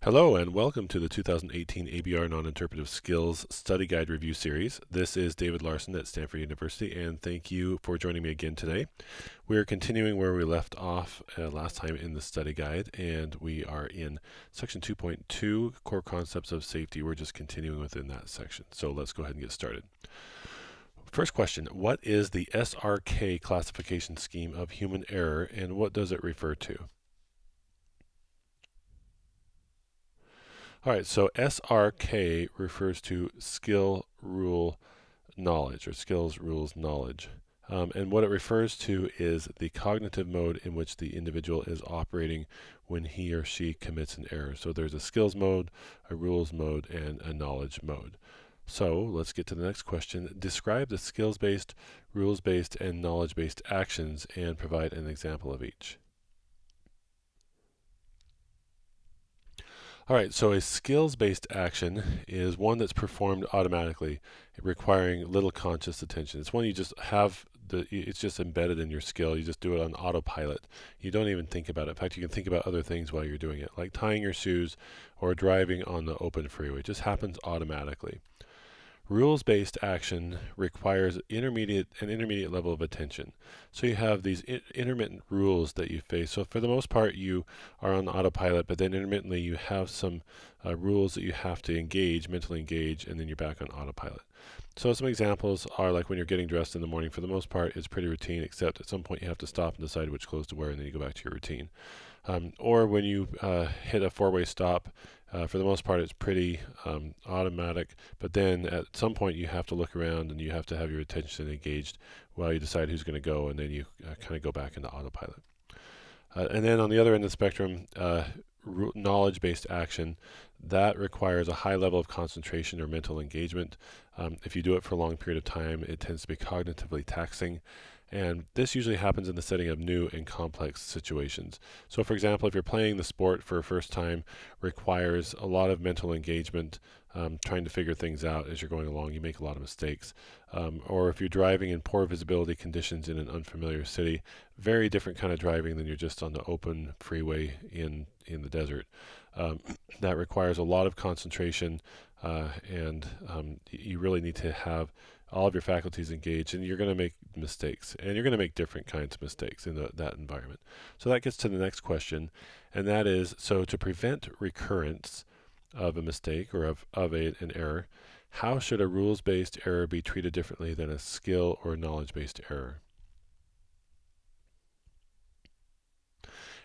Hello and welcome to the 2018 ABR Non-Interpretive Skills Study Guide Review Series. This is David Larson at Stanford University, and thank you for joining me again today. We are continuing where we left off last time in the study guide, and we are in section 2.2, Core Concepts of Safety. We're just continuing within that section. So let's go ahead and get started. First question, what is the SRK classification scheme of human error, and what does it refer to? All right, so SRK refers to skill, rule, knowledge, or skills, rules, knowledge. And what it refers to is the cognitive mode in which the individual is operating when he or she commits an error. So there's a skills mode, a rules mode, and a knowledge mode. So let's get to the next question. Describe the skills-based, rules-based, and knowledge-based actions and provide an example of each. All right, so a skills-based action is one that's performed automatically, requiring little conscious attention. It's one you just have, it's just embedded in your skill. You just do it on autopilot. You don't even think about it. In fact, you can think about other things while you're doing it, like tying your shoes or driving on the open freeway. It just happens automatically. Rules-based action requires an intermediate level of attention. So you have these intermittent rules that you face. So for the most part, you are on autopilot, but then intermittently you have some rules that you have to mentally engage, and then you're back on autopilot. So some examples are like when you're getting dressed in the morning. For the most part, it's pretty routine, except at some point you have to stop and decide which clothes to wear, and then you go back to your routine. Or when you hit a four-way stop, for the most part it's pretty automatic, but then at some point you have to look around and you have to have your attention engaged while you decide who's going to go, and then you kind of go back into autopilot. And then on the other end of the spectrum, knowledge-based action, that requires a high level of concentration or mental engagement. If you do it for a long period of time, it tends to be cognitively taxing. And this usually happens in the setting of new and complex situations. So for example, if you're playing the sport for a first time, requires a lot of mental engagement, trying to figure things out as you're going along. You make a lot of mistakes. Or if you're driving in poor visibility conditions in an unfamiliar city, very different kind of driving than you're just on the open freeway in the desert. That requires a lot of concentration, and you really need to have all of your faculties engaged, and you're going to make mistakes, and you're going to make different kinds of mistakes in that environment. So that gets to the next question, and that is, so to prevent recurrence of a mistake or of an error, how should a rules-based error be treated differently than a skill or knowledge-based error?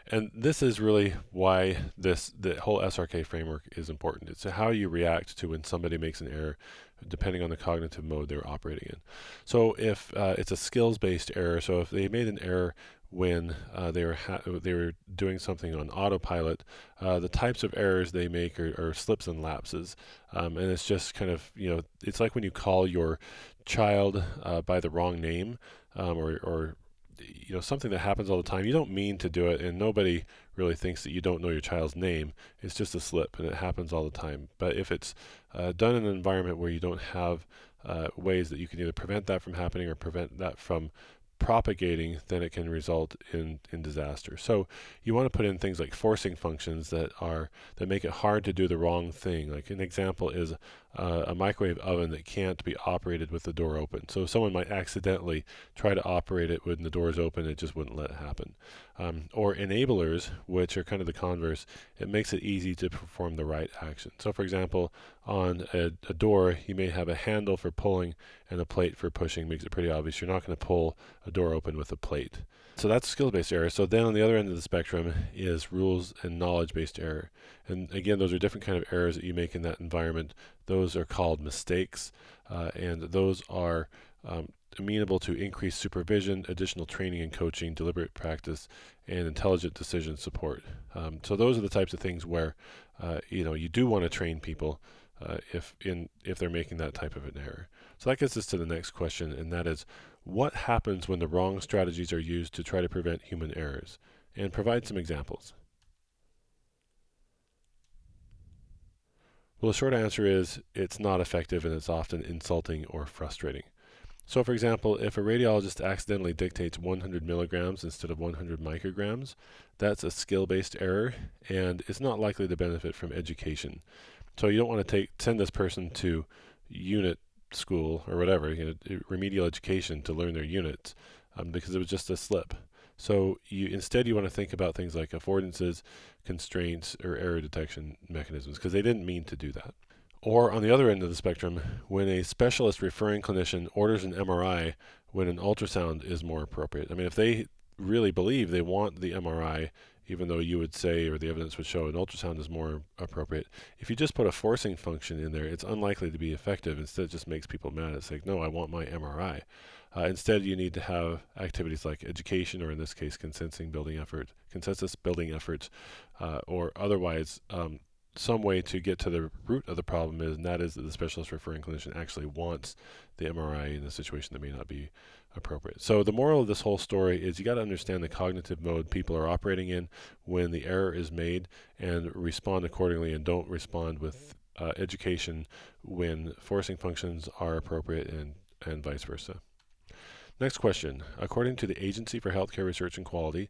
And this is really why the whole SRK framework is important. It's how you react to when somebody makes an error, depending on the cognitive mode they're operating in. So if it's a skills-based error, so if they made an error when they were doing something on autopilot, the types of errors they make are slips and lapses, and it's just kind of, it's like when you call your child by the wrong name, or something that happens all the time. You don't mean to do it, and nobody really thinks that you don't know your child's name. It's just a slip, and it happens all the time. But if it's done in an environment where you don't have ways that you can either prevent that from happening or prevent that from propagating, then it can result in disaster. So you want to put in things like forcing functions that make it hard to do the wrong thing. Like an example is a microwave oven that can't be operated with the door open. So someone might accidentally try to operate it when the door is open, it just wouldn't let it happen. Or enablers, which are kind of the converse, it makes it easy to perform the right action. So for example, on a door, you may have a handle for pulling and a plate for pushing. Makes it pretty obvious you're not going to pull a door open with a plate. So that's skill-based error. So then on the other end of the spectrum is rules and knowledge-based error. And again, those are different kind of errors that you make in that environment. Those are called mistakes, and those are amenable to increased supervision, additional training and coaching, deliberate practice, and intelligent decision support. So those are the types of things where you do want to train people if they're making that type of an error. So that gets us to the next question, and that is, what happens when the wrong strategies are used to try to prevent human errors? And provide some examples. Well, the short answer is it's not effective, and it's often insulting or frustrating. So for example, if a radiologist accidentally dictates 100 milligrams instead of 100 micrograms, that's a skill-based error, and it's not likely to benefit from education. So you don't want to send this person to unit school or whatever, remedial education to learn their units, because it was just a slip. So instead you want to think about things like affordances, constraints, or error detection mechanisms, because they didn't mean to do that. Or on the other end of the spectrum, when a specialist referring clinician orders an MRI when an ultrasound is more appropriate. I mean, if they really believe they want the MRI, even though you would say, or the evidence would show, an ultrasound is more appropriate, if you just put a forcing function in there, it's unlikely to be effective. Instead, it just makes people mad. It's like, no, I want my MRI. Instead, you need to have activities like education, or in this case, consensus building efforts, or otherwise some way to get to the root of the problem is, and that is that the specialist referring clinician actually wants the MRI in a situation that may not be appropriate. So the moral of this whole story is you got to understand the cognitive mode people are operating in when the error is made, and respond accordingly, and don't respond with education when forcing functions are appropriate, and vice versa. Next question. According to the Agency for Healthcare Research and Quality,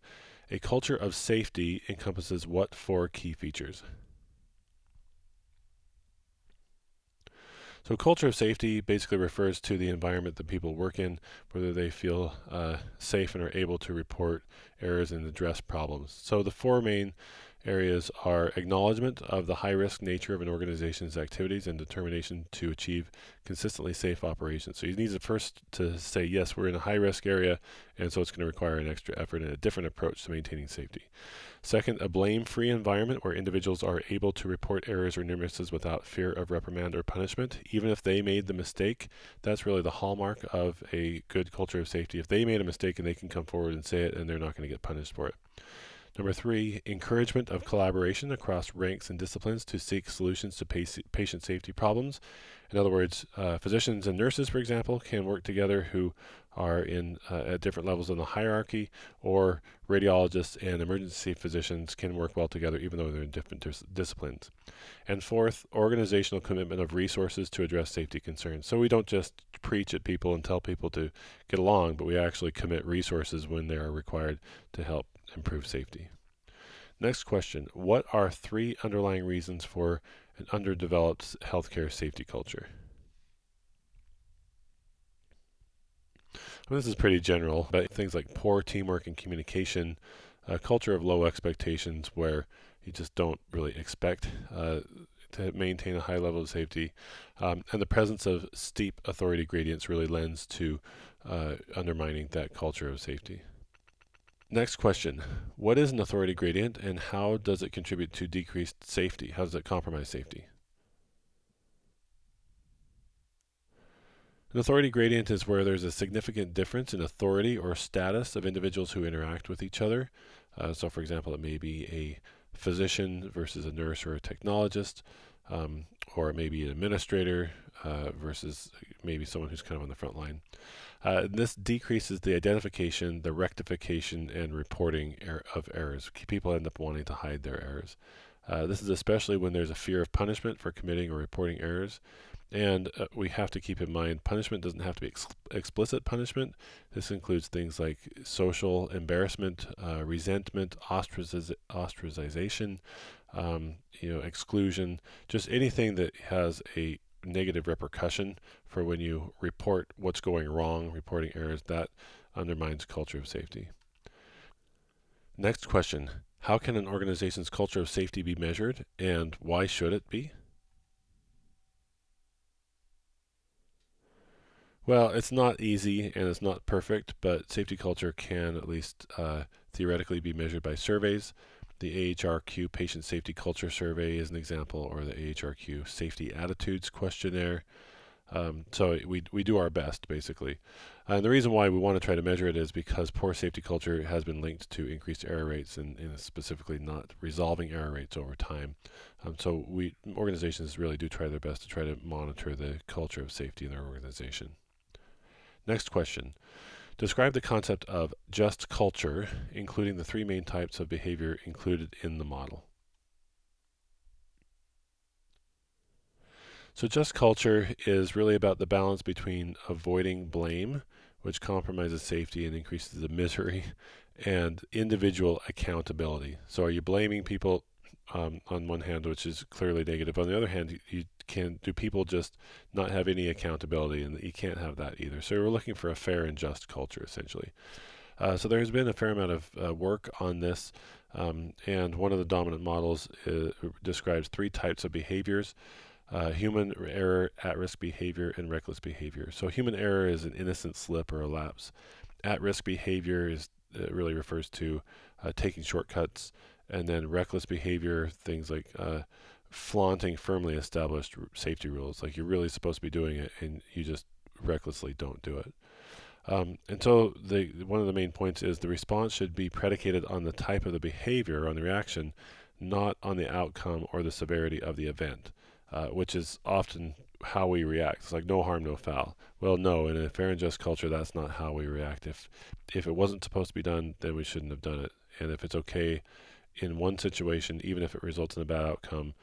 a culture of safety encompasses what 4 key features? So culture of safety basically refers to the environment that people work in, whether they feel safe and are able to report errors and address problems. So the 4 main areas are acknowledgement of the high-risk nature of an organization's activities and determination to achieve consistently safe operations. So you need to first to say, yes, we're in a high-risk area, and so it's going to require an extra effort and a different approach to maintaining safety. Second, a blame-free environment where individuals are able to report errors or near misses without fear of reprimand or punishment, even if they made the mistake. That's really the hallmark of a good culture of safety. If they made a mistake and they can come forward and say it, and they're not going to get punished for it. Number 3, encouragement of collaboration across ranks and disciplines to seek solutions to patient safety problems. In other words, physicians and nurses, for example, can work together who are in at different levels in the hierarchy, or radiologists and emergency physicians can work well together even though they're in different disciplines. And 4th, organizational commitment of resources to address safety concerns. So we don't just preach at people and tell people to get along, but we actually commit resources when they are required to help improve safety. Next question. What are 3 underlying reasons for an underdeveloped healthcare safety culture? Well, this is pretty general, but things like poor teamwork and communication, a culture of low expectations where you just don't really expect to maintain a high level of safety, and the presence of steep authority gradients really lends to undermining that culture of safety. Next question. What is an authority gradient, and how does it contribute to decreased safety? How does it compromise safety? An authority gradient is where there's a significant difference in authority or status of individuals who interact with each other. So for example, it may be a physician versus a nurse or a technologist, or it may be an administrator versus maybe someone who's kind of on the front line. This decreases the identification, the rectification, and reporting of errors. People end up wanting to hide their errors. This is especially when there's a fear of punishment for committing or reporting errors. And we have to keep in mind, punishment doesn't have to be explicit punishment. This includes things like social embarrassment, resentment, ostracization, exclusion, just anything that has a negative repercussion for when you report what's going wrong, reporting errors, that undermines culture of safety. Next question. How can an organization's culture of safety be measured, and why should it be? Well, it's not easy and it's not perfect, but safety culture can at least theoretically be measured by surveys. The AHRQ Patient Safety Culture Survey is an example, or the AHRQ Safety Attitudes Questionnaire. So we do our best, basically. And the reason why we want to try to measure it is because poor safety culture has been linked to increased error rates, and specifically not resolving error rates over time. So organizations really do try their best to try to monitor the culture of safety in their organization. Next question. Describe the concept of just culture, including the 3 main types of behavior included in the model. So just culture is really about the balance between avoiding blame, which compromises safety and increases the misery, and individual accountability. So are you blaming people on one hand, which is clearly negative? On the other hand, do people just not have any accountability, and you can't have that either. So we're looking for a fair and just culture, essentially. So there has been a fair amount of work on this, and one of the dominant models describes three types of behaviors: human error, at-risk behavior, and reckless behavior. So human error is an innocent slip or a lapse. At-risk behavior really refers to taking shortcuts, and then reckless behavior, things like flaunting firmly established safety rules, like you're really supposed to be doing it and you just recklessly don't do it. And so one of the main points is the response should be predicated on the type of the behavior, on the reaction, not on the outcome or the severity of the event, which is often how we react. It's like no harm, no foul. Well, no, in a fair and just culture, that's not how we react. If it wasn't supposed to be done, then we shouldn't have done it. And if it's okay in one situation, even if it results in a bad outcome,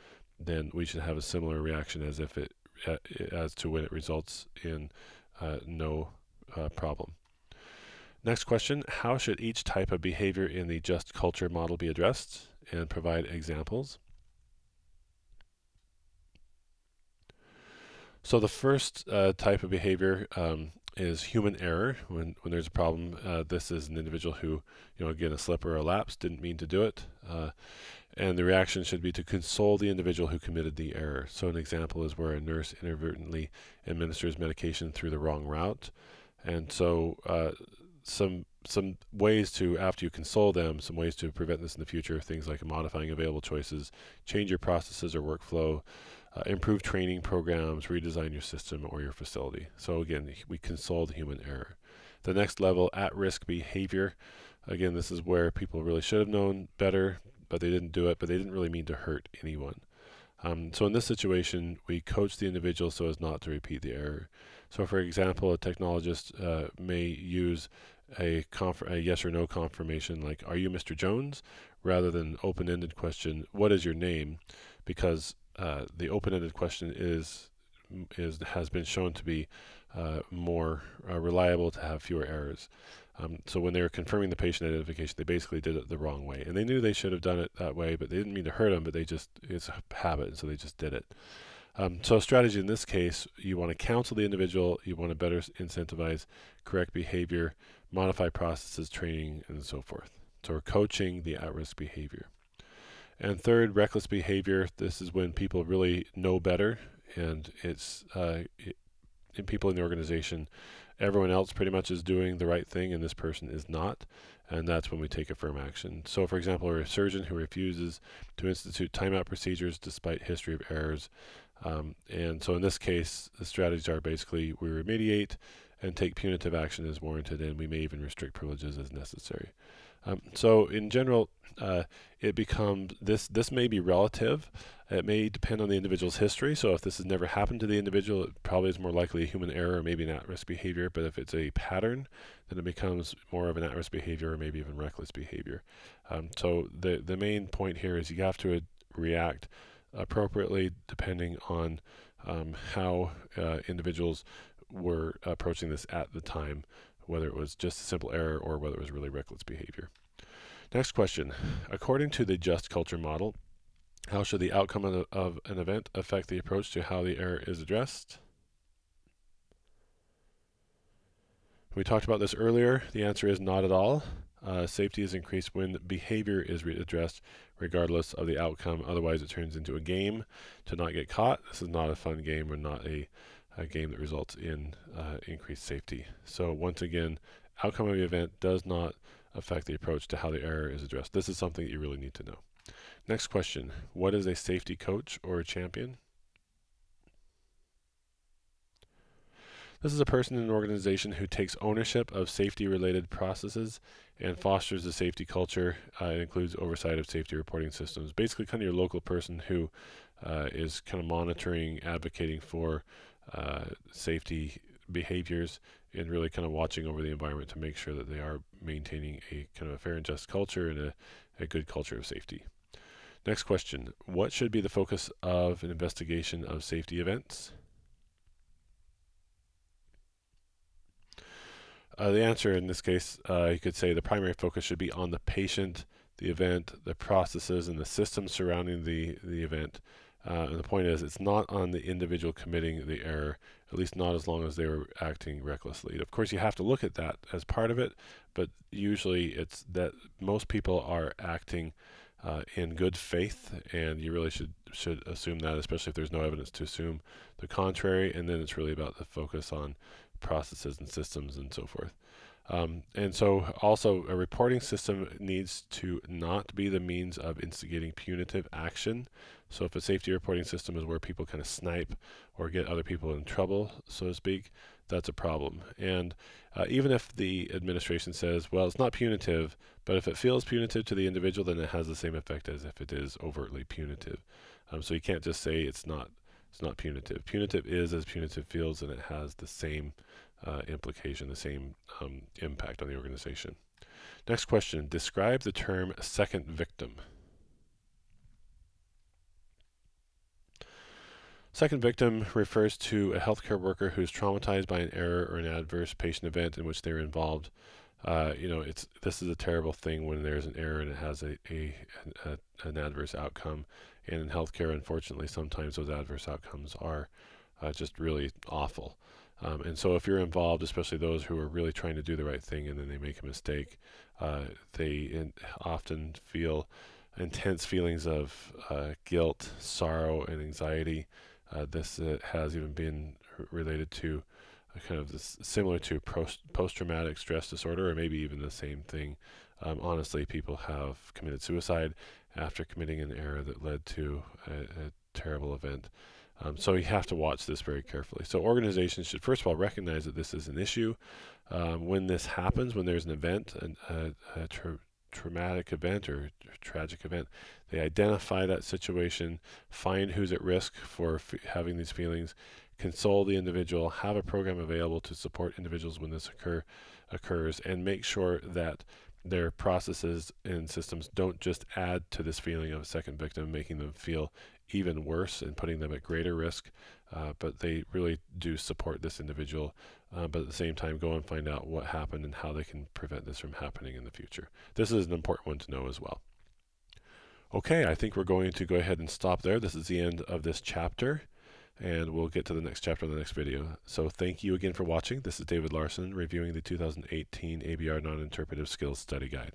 then we should have a similar reaction as to when it results in no problem. Next question: how should each type of behavior in the just culture model be addressed? And provide examples. So the first type of behavior is human error. When there's a problem, this is an individual who, again, a slip or a lapse, didn't mean to do it. And the reaction should be to console the individual who committed the error. So an example is where a nurse inadvertently administers medication through the wrong route. And so some ways to, after you console them, some ways to prevent this in the future, things like modifying available choices, change your processes or workflow, improve training programs, redesign your system or your facility. So again, we console the human error. The next level, at-risk behavior. Again, this is where people really should have known better, but they didn't do it, but they didn't really mean to hurt anyone. So in this situation, we coach the individual so as not to repeat the error. So for example, a technologist may use a yes or no confirmation, like, are you Mr. Jones? Rather than open-ended question, what is your name? Because the open-ended question has been shown to be more reliable, to have fewer errors. So when they were confirming the patient identification, they basically did it the wrong way. And they knew they should have done it that way, but they didn't mean to hurt them, but it's a habit, and so they just did it. So strategy in this case, you want to counsel the individual, you want to better incentivize correct behavior, modify processes, training, and so forth. So we're coaching the at-risk behavior. And third, reckless behavior. This is when people really know better, and it's in people in the organization, everyone else pretty much is doing the right thing and this person is not, and that's when we take a firm action. So for example, a surgeon who refuses to institute timeout procedures despite history of errors. And so in this case, the strategies are basically we remediate and take punitive action as warranted, and we may even restrict privileges as necessary. So in general, it becomes this may be relative. It may depend on the individual's history. So if this has never happened to the individual, it probably is more likely a human error or maybe an at-risk behavior. But if it's a pattern, then it becomes more of an at-risk behavior or maybe even reckless behavior. So the main point here is you have to react appropriately depending on how individuals were approaching this at the time, whether it was just a simple error or whether it was really reckless behavior. Next question. According to the just culture model, how should the outcome of an event affect the approach to how the error is addressed? We talked about this earlier. The answer is not at all. Safety is increased when behavior is addressed regardless of the outcome. Otherwise, it turns into a game to not get caught. This is not a fun game or not a game that results in increased safety. So once again, outcome of the event does not affect the approach to how the error is addressed. This is something that you really need to know. Next question. What is a safety coach or a champion? This is a person in an organization who takes ownership of safety-related processes and fosters a safety culture. It includes oversight of safety reporting systems. Basically, kind of your local person who is kind of monitoring, advocating for safety behaviors, and really kind of watching over the environment to make sure that they are maintaining a kind of a fair and just culture and a good culture of safety. Next question, what should be the focus of an investigation of safety events? The answer in this case, you could say the primary focus should be on the patient, the event, the processes, and the systems surrounding the event. And the point is, it's not on the individual committing the error, at least not as long as they were acting recklessly. Of course, you have to look at that as part of it, but usually it's that most people are acting in good faith, and you really should assume that, especially if there's no evidence to assume the contrary. And then it's really about the focus on processes and systems and so forth. And so also a reporting system needs to not be the means of instigating punitive action. So if a safety reporting system is where people kind of snipe or get other people in trouble, so to speak, that's a problem. And even if the administration says, well, it's not punitive, but if it feels punitive to the individual, then it has the same effect as if it is overtly punitive. So you can't just say it's not punitive. Punitive is as punitive feels, and it has the same implication, the same impact on the organization. Next question, describe the term second victim. Second victim refers to a healthcare worker who is traumatized by an error or an adverse patient event in which they're involved. This is a terrible thing when there's an error and it has an adverse outcome. And in healthcare, unfortunately, sometimes those adverse outcomes are just really awful. And so if you're involved, especially those who are really trying to do the right thing and then they make a mistake, they often feel intense feelings of guilt, sorrow, and anxiety. This has even been related to kind of this, similar to post-traumatic stress disorder, or maybe even the same thing. Honestly, people have committed suicide after committing an error that led to a terrible event. So you have to watch this very carefully. So organizations should first of all recognize that this is an issue. When this happens, when there's an event, a traumatic event or tragic event, they identify that situation, find who's at risk for having these feelings, console the individual, have a program available to support individuals when this occurs, and make sure that their processes and systems don't just add to this feeling of a second victim, making them feel even worse and putting them at greater risk, but they really do support this individual, but at the same time go and find out what happened and how they can prevent this from happening in the future. This is an important one to know as well. Okay, I think we're going to go ahead and stop there. This is the end of this chapter, and we'll get to the next chapter in the next video. So thank you again for watching. This is David Larson reviewing the 2018 ABR Non-Interpretive Skills Study Guide.